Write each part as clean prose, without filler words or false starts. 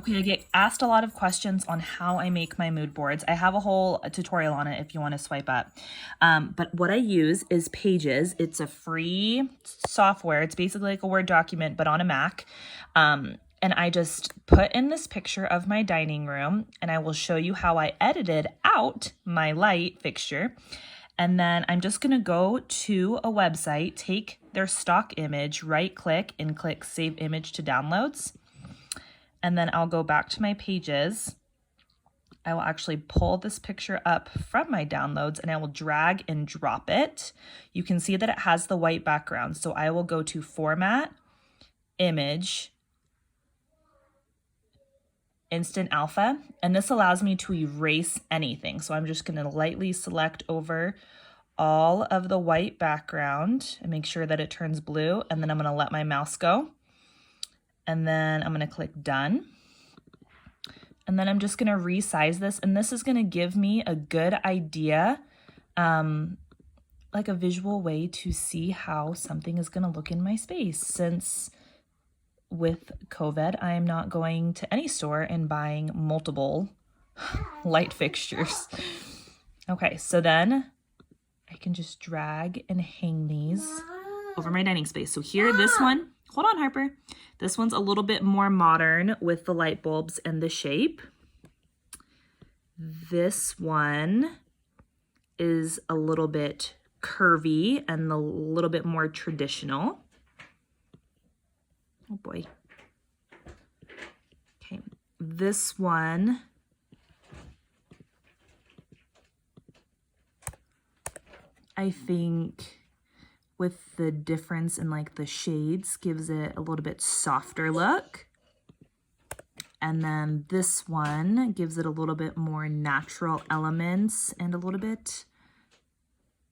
Okay, I get asked a lot of questions on how I make my mood boards. I have a whole tutorial on it if you want to swipe up. But what I use is Pages. It's a free software. It's basically like a Word document, but on a Mac. And I just put in this picture of my dining room, and I will show you how I edited out my light fixture. And then I'm just gonna go to a website, take their stock image, right click and click Save Image to Downloads. And then I'll go back to my Pages. I will actually pull this picture up from my downloads and I will drag and drop it. You can see that it has the white background. So I will go to Format, Image, Instant Alpha, and this allows me to erase anything. So I'm just gonna lightly select over all of the white background and make sure that it turns blue. And then I'm gonna let my mouse go. And then I'm gonna click Done. And then I'm just gonna resize this, and this is gonna give me a good idea, like a visual way to see how something is gonna look in my space. Since with COVID, I am not going to any store and buying multiple light fixtures. Okay, so then I can just drag and hang these over my dining space. So here, this one, hold on, Harper. This one's a little bit more modern with the light bulbs and the shape. This one is a little bit curvy and a little bit more traditional. Oh boy. Okay, this one I think with the difference in like the shades gives it a little bit softer look. And then this one gives it a little bit more natural elements and a little bit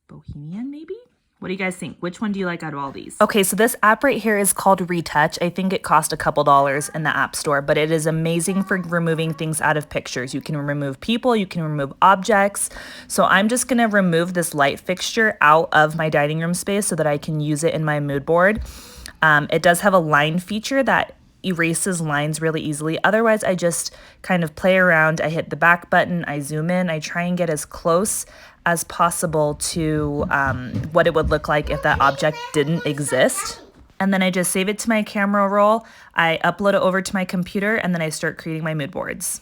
bohemian maybe? What do you guys think? Which one do you like out of all these? Okay, so this app right here is called Retouch. I think it cost a couple dollars in the App Store, but it is amazing for removing things out of pictures. You can remove people, you can remove objects. So I'm just gonna remove this light fixture out of my dining room space so that I can use it in my mood board. It does have a line feature that erases lines really easily. Otherwise, I just kind of play around. I hit the back button, I zoom in, I try and get as close as possible to what it would look like if that object didn't exist. And then I just save it to my camera roll, I upload it over to my computer, and then I start creating my mood boards.